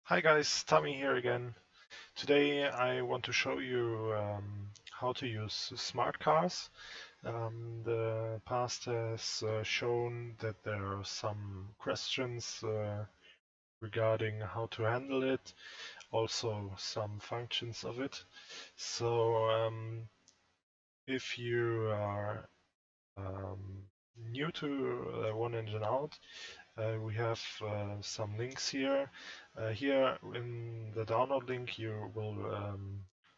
Hi guys, Tommy here again. Today I want to show you how to use Smartcars. The past has shown that there are some questions regarding how to handle it, also some functions of it. So if you are new to Oneengineout, we have some links here. Here in the download link you will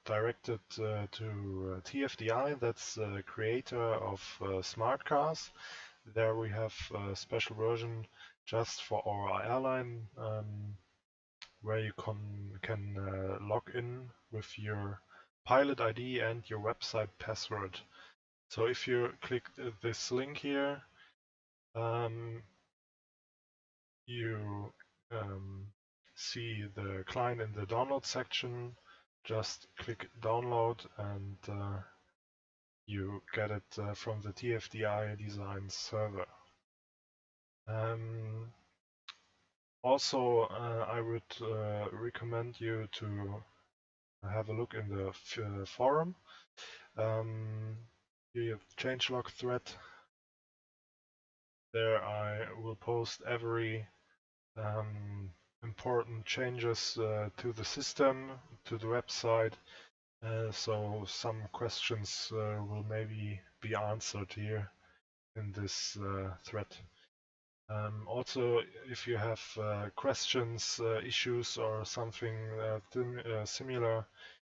direct it to TFDI, that's the creator of Smartcars. There we have a special version just for our airline where you can log in with your pilot ID and your website password. So if you click this link here, um, you see the client in the download section. Just click download and you get it from the TFDI design server. Also, I would recommend you to have a look in the forum. Here you have changelog thread. There I will post every important changes to the system, to the website, so some questions will maybe be answered here in this thread. Also, if you have questions, issues or something similar,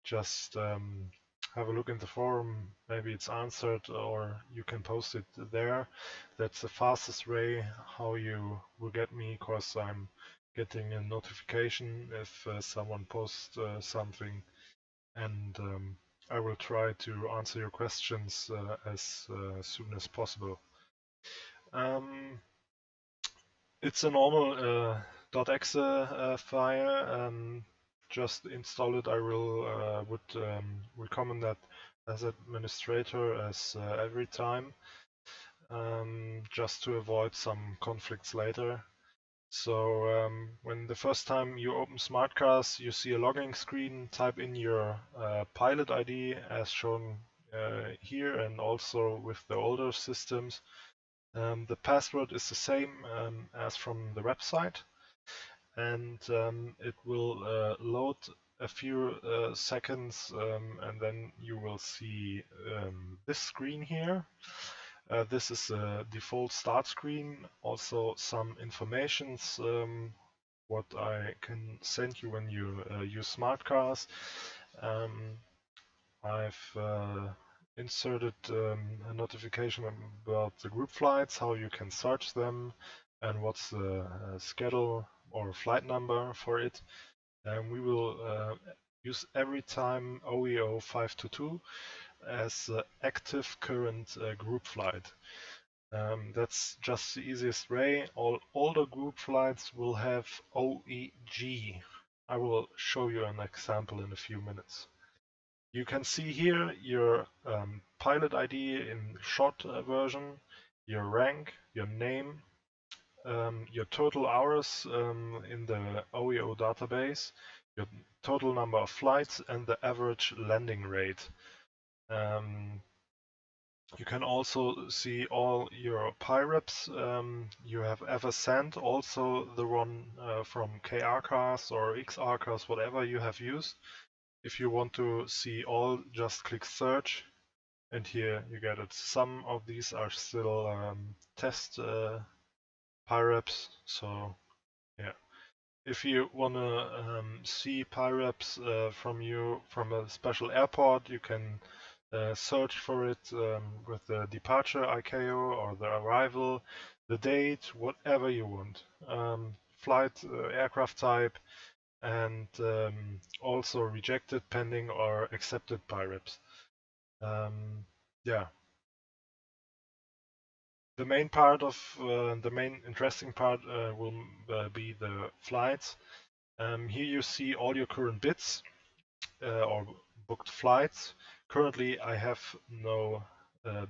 just have a look in the forum. Maybe it's answered or you can post it there. That's the fastest way how you will get me, because I'm getting a notification if someone posts something, and I will try to answer your questions as soon as possible. It's a normal .exe file. Just install it. I would recommend that as administrator as every time, just to avoid some conflicts later. So when the first time you open Smartcars, you see a login screen. Type in your pilot ID as shown here, and also with the older systems. The password is the same as from the website, and it will load a few seconds, and then you will see this screen here. This is a default start screen. Also some informations what I can send you when you use Smartcars. I've inserted a notification about the group flights, how you can search them, and what's the schedule or flight number for it. And we will use every time OEO 522 as active current group flight. That's just the easiest way. All older group flights will have OEG. I will show you an example in a few minutes. You can see here your pilot ID in short version, your rank, your name, your total hours in the OEO database, your total number of flights, and the average landing rate. You can also see all your PIREPs you have ever sent, also the one from KR cars or XR cars, whatever you have used. If you want to see all, just click search, and here you get it. Some of these are still test PIREPs, so yeah. If you want to see PIREPs from a special airport, you can search for it with the departure ICAO or the arrival, the date, whatever you want. Flight, aircraft type, and also rejected, pending, or accepted PIREPs. Yeah. The main part of the main interesting part will be the flights. Here you see all your current bids or booked flights. Currently, I have no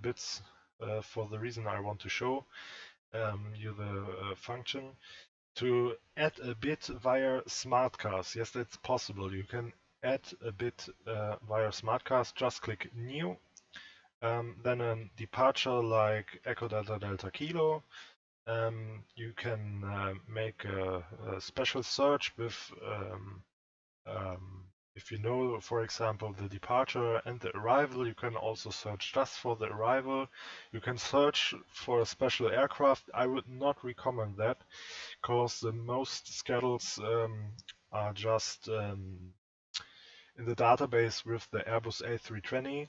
bids for the reason I want to show you the function. to add a bit via Smartcars. Yes, that's possible. You can add a bit via Smartcars. Just click New. Then a departure like Echo Delta Delta Kilo. You can make a special search with, if you know, for example, the departure and the arrival, you can also search just for the arrival. You can search for a special aircraft. I would not recommend that, because the most schedules are just in the database with the Airbus A320.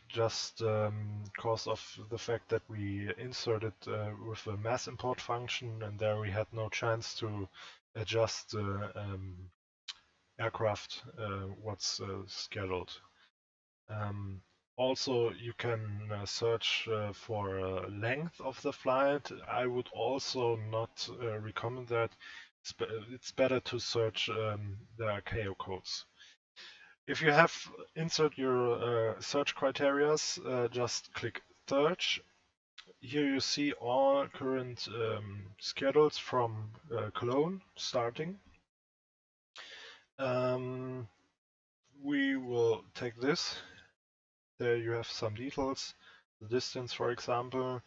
Just because of the fact that we inserted with a mass import function, and there we had no chance to adjust aircraft what's scheduled. Also, you can search for length of the flight. I would also not recommend that. It's better to search the ICAO codes. If you have insert your search criteria, just click search. Here you see all current schedules from Cologne starting. We will take this. There you have some details, the distance, for example.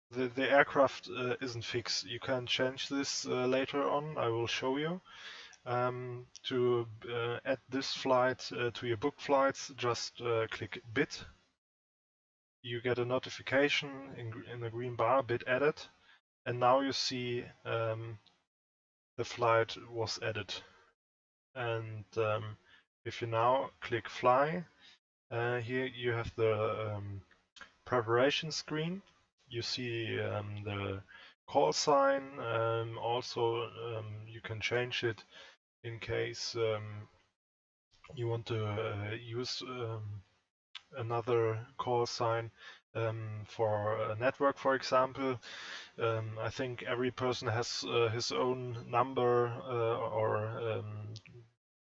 The aircraft isn't fixed. You can change this later on. I will show you. To add this flight to your book flights, just click bit. You get a notification in the green bar, bit added, and now you see the flight was added. And if you now click fly, here you have the preparation screen. You see the call sign. Also, you can change it in case you want to use another call sign for a network, for example. I think every person has his own number or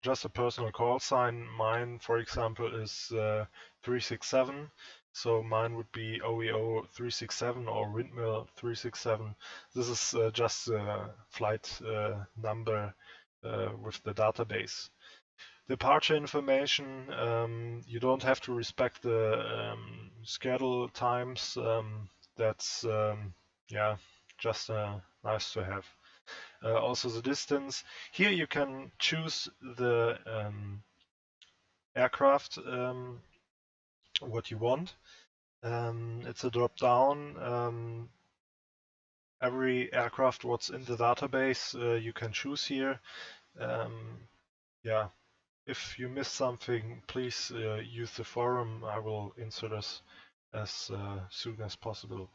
just a personal call sign. Mine, for example, is 367. So mine would be OEO 367 or Windmill 367. This is just a flight number with the database. Departure information, you don't have to respect the schedule times. That's yeah, just nice to have. Also the distance. Here you can choose the aircraft what you want. It's a drop down. Every aircraft what's in the database you can choose here. Yeah, if you miss something, please use the forum. I will insert this as soon as possible.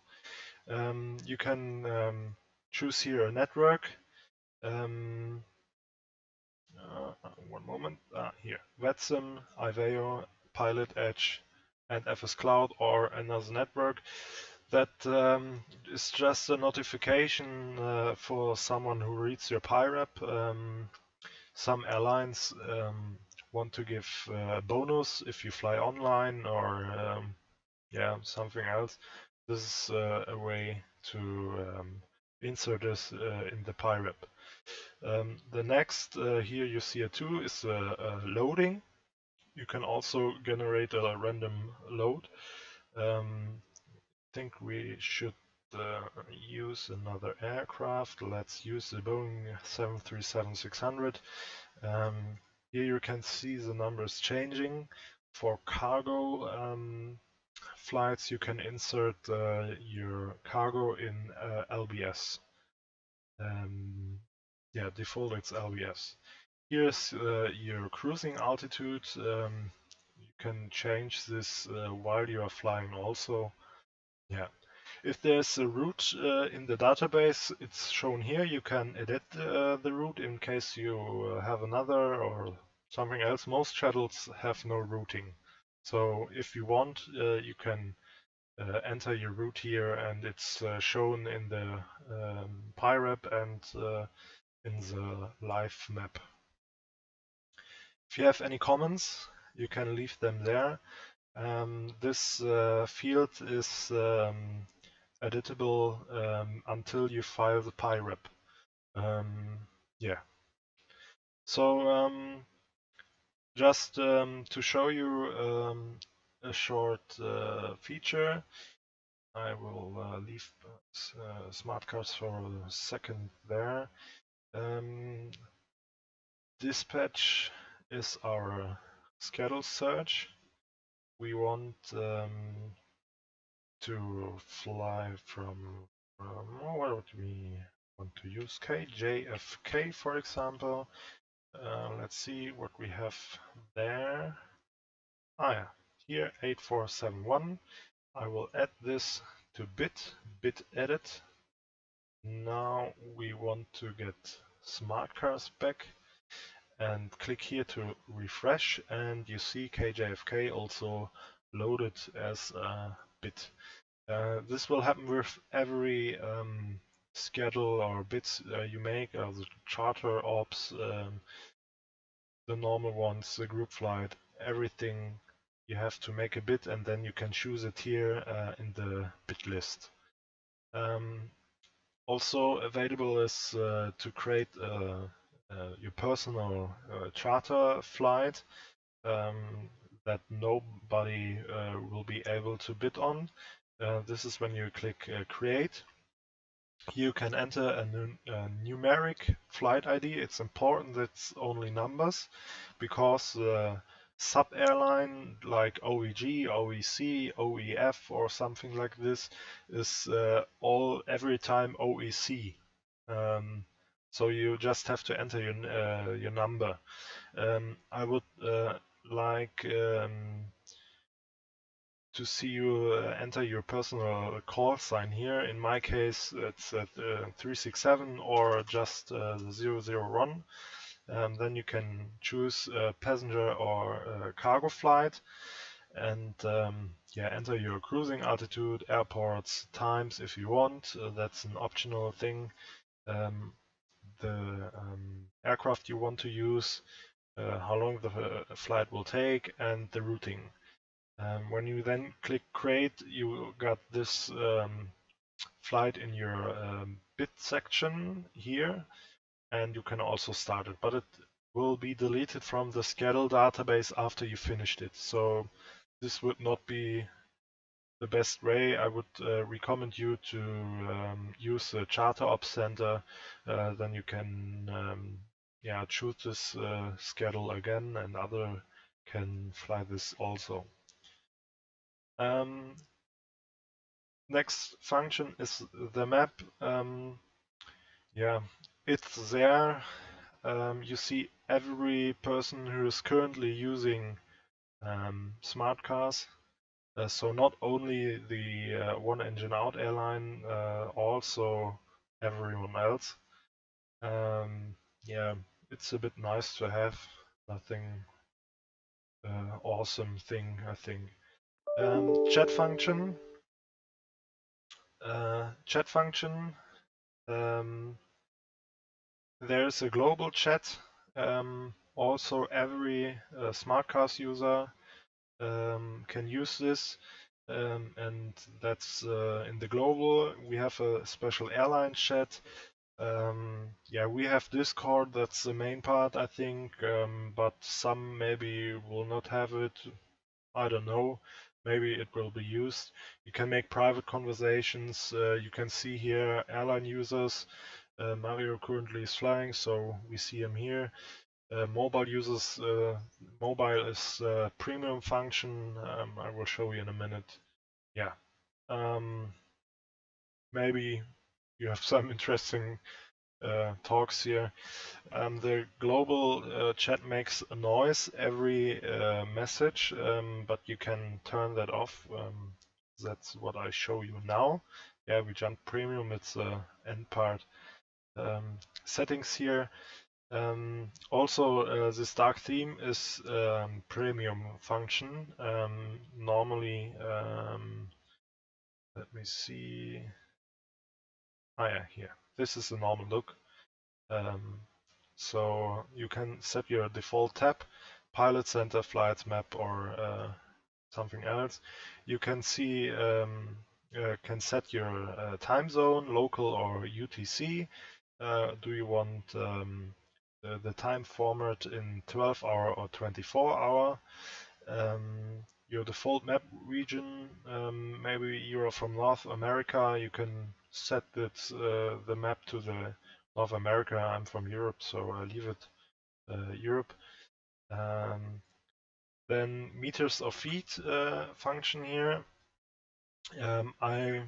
You can choose here a network. One moment. Here, VETSIM, Iveo, Pilot Edge, and FS Cloud, or another network. That is just a notification for someone who reads your PIREP. Some airlines want to give a bonus if you fly online, or yeah, something else. This is a way to insert this in the PIREP. The next here you see a 2 is loading. You can also generate a random load. I think we should use another aircraft. Let's use the Boeing 737-600. Here you can see the numbers changing. For cargo flights, you can insert your cargo in LBS. Yeah, default it's LBS. Here's your cruising altitude. You can change this while you are flying also. Yeah. If there's a route in the database, it's shown here. You can edit the route in case you have another or something else. Most shuttles have no routing. So if you want, you can enter your route here, and it's shown in the PIREP and in the live map. If you have any comments, you can leave them there. This field is editable until you file the pyrep. Yeah. So just to show you a short feature, I will leave Smartcars for a second there. Dispatch is our schedule search. We want to fly from what would we want to use? JFK, for example. Let's see what we have there. Yeah, here 8471. I will add this to bit edit. Now we want to get Smartcars back and click here to refresh, and you see KJFK also loaded as a bit. This will happen with every schedule or bits you make, the charter ops, the normal ones, the group flight, everything you have to make a bit, and then you can choose it here in the bit list. Also available is to create your personal charter flight that nobody will be able to bid on. This is when you click create. You can enter a numeric flight ID. It's important that it's only numbers, because sub-airline like OEG, OEC, OEF or something like this is every time OEC. So you just have to enter your number. I would like to see you enter your personal call sign here. In my case, it's at 367 or just 001. Then you can choose passenger or cargo flight, and yeah, enter your cruising altitude, airports, times if you want. That's an optional thing. The aircraft you want to use, how long the flight will take, and the routing. When you then click create, you got this flight in your bit section here, and you can also start it, but it will be deleted from the schedule database after you finished it. So this would not be the best way. I would recommend you to use the charter ops center. Then you can yeah, choose this schedule again, and other can fly this also. Next function is the map. Yeah, it's there. You see every person who is currently using Smartcars. So not only the Oneengineout airline, also everyone else. Yeah, it's a bit nice to have. Nothing awesome thing, I think. Chat function. Chat function. There's a global chat. Also, every Smartcars user can use this, and that's in the global. We have a special airline chat. Yeah, we have Discord. That's the main part, I think, but some maybe will not have it. I don't know. Maybe it will be used. You can make private conversations. You can see here airline users. Mario currently is flying, so we see him here. Mobile users, mobile is premium function. I will show you in a minute. Yeah. Maybe you have some interesting talks here. The global chat makes a noise every message, but you can turn that off. That's what I show you now. Yeah, we jump premium. It's end part. Settings here. Also, this dark theme is premium function. Normally, let me see. Yeah, here. This is the normal look. So you can set your default tab, pilot center, flights, map, or something else. You can see can set your time zone, local or UTC. Do you want the time format in 12-hour or 24-hour? Your default map region, maybe you're from North America, you can set it, the map to the North America. I'm from Europe, so I leave it Europe. Then meters of feet function here. I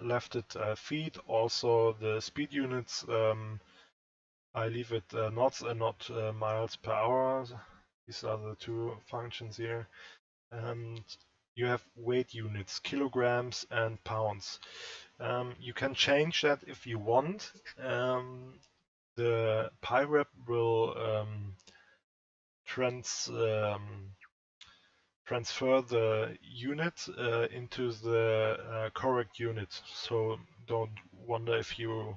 left it feet. Also the speed units, I leave it knots and not miles per hour. These are the two functions here. And you have weight units, kilograms and pounds. You can change that if you want. The PyRep will transfer the unit into the correct unit. So don't wonder if you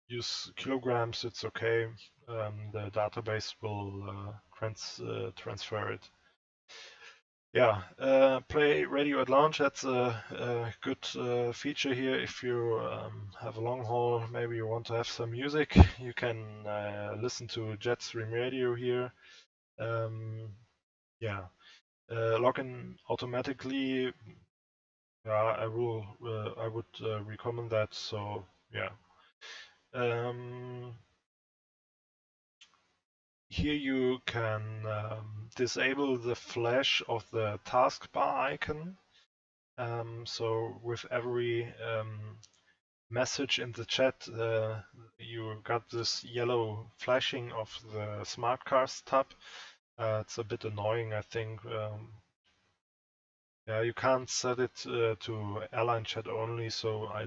use kilograms, it's okay. The database will transfer it. Yeah, play radio at launch. That's a good feature here. If you have a long haul, maybe you want to have some music, you can listen to Jetstream radio here. Yeah, login automatically. Yeah, I would recommend that. So yeah. Here you can disable the flash of the taskbar icon. So with every message in the chat, you got this yellow flashing of the Smartcars tab. It's a bit annoying, I think. Yeah, you can't set it to airline chat only, so I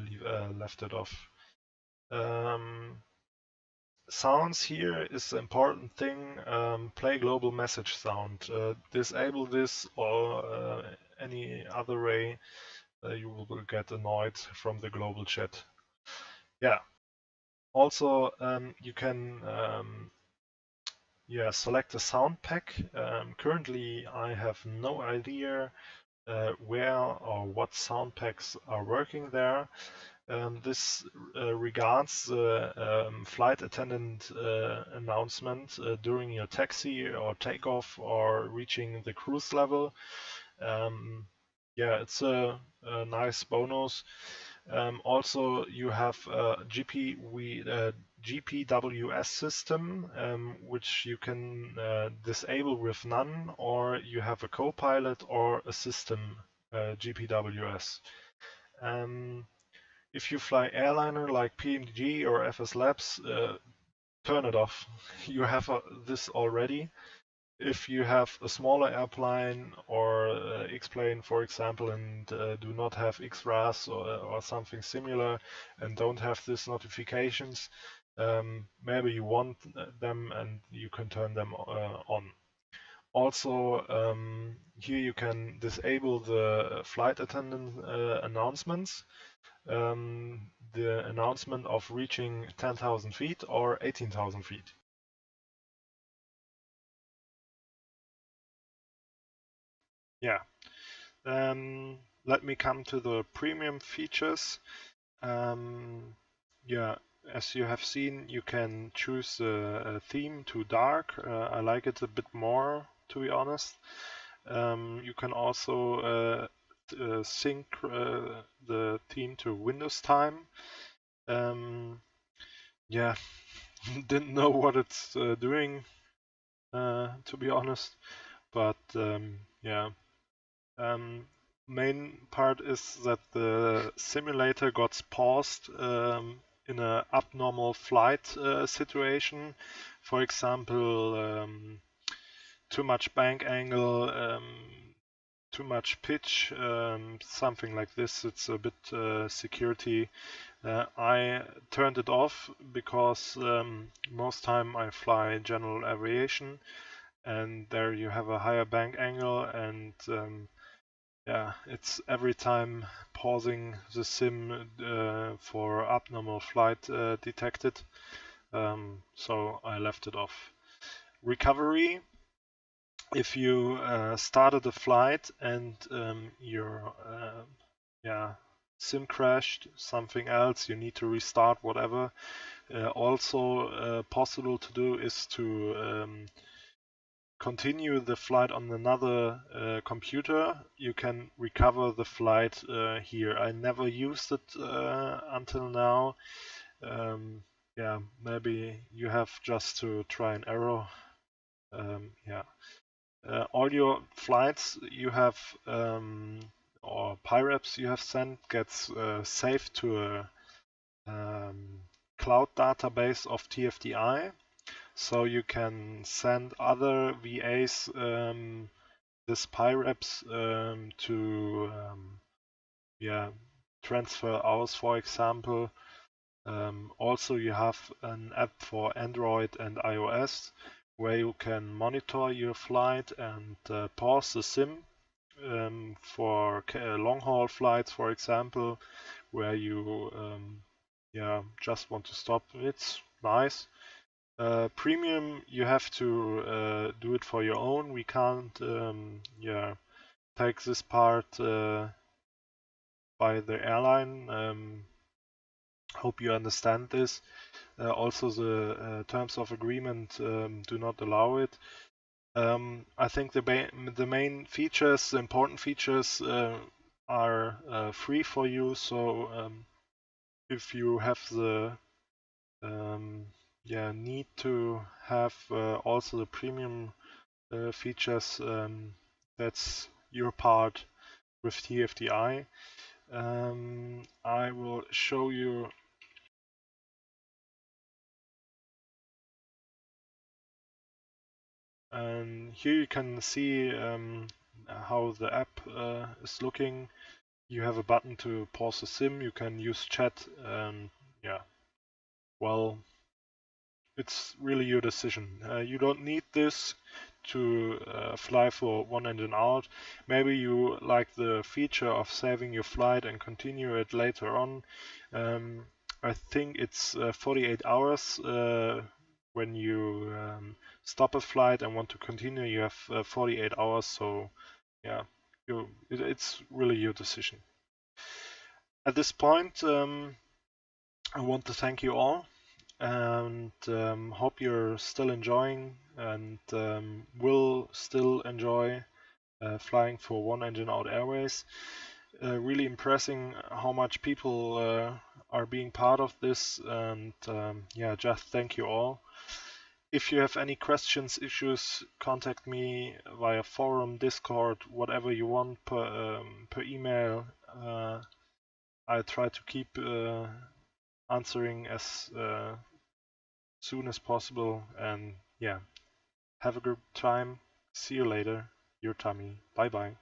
left it off. Sounds here is the important thing. Play global message sound. Disable this or any other way, you will get annoyed from the global chat. Yeah. Also, you can select a sound pack. Currently, I have no idea where or what sound packs are working there. This regards the flight attendant announcement during your taxi or takeoff or reaching the cruise level. Yeah, it's a nice bonus. Also, you have a GPWS system, which you can disable with none, or you have a co-pilot or a system GPWS. If you fly airliner like PMG or FS Labs, turn it off. You have this already. If you have a smaller airplane or X-plane, for example, and do not have XRAS or something similar and don't have these notifications, maybe you want them and you can turn them on. Also, here you can disable the flight attendant announcements. The announcement of reaching 10,000 feet or 18,000 feet. Yeah. Let me come to the premium features. Yeah, as you have seen, you can choose a theme to dark. I like it a bit more, to be honest. You can also sync the theme to Windows time. Yeah, didn't know what it's doing, to be honest, but yeah. Main part is that the simulator got paused in an abnormal flight situation. For example, too much bank angle, too much pitch, something like this. It's a bit security. I turned it off because most time I fly general aviation, and there you have a higher bank angle, and yeah, it's every time pausing the sim for abnormal flight detected. So I left it off. Recovery. if you started a flight and your SIM crashed, something else, you need to restart, whatever. Also possible to do is to continue the flight on another computer. You can recover the flight here. I never used it until now. Yeah, maybe you have just to try and error. Yeah. All your flights you have or PIRAPs you have sent gets saved to a cloud database of TFDI, so you can send other VAs this PIRAPs to transfer hours, for example. Also, you have an app for Android and iOS where you can monitor your flight and pause the SIM for long-haul flights, for example, where you just want to stop. It's nice. Premium, you have to do it for your own. We can't take this part by the airline. Hope you understand this. Also, the terms of agreement do not allow it. I think the main features, the important features, are free for you. So if you have the need to have also the premium features, that's your part with TFDI. I will show you. And here you can see how the app is looking. You have a button to pause the SIM. You can use chat. Well, it's really your decision. You don't need this to fly for Oneengineout. Maybe you like the feature of saving your flight and continue it later on. I think it's 48 hours when you stop a flight and want to continue. You have 48 hours, so yeah, it's really your decision. At this point, I want to thank you all and hope you're still enjoying and will still enjoy flying for Oneengineout Airways. Really impressing how much people are being part of this, and just thank you all. If you have any questions, issues, contact me via forum, Discord, whatever you want, per email. I try to keep answering as soon as possible, and have a good time. See you later. Your Tommy. Bye bye.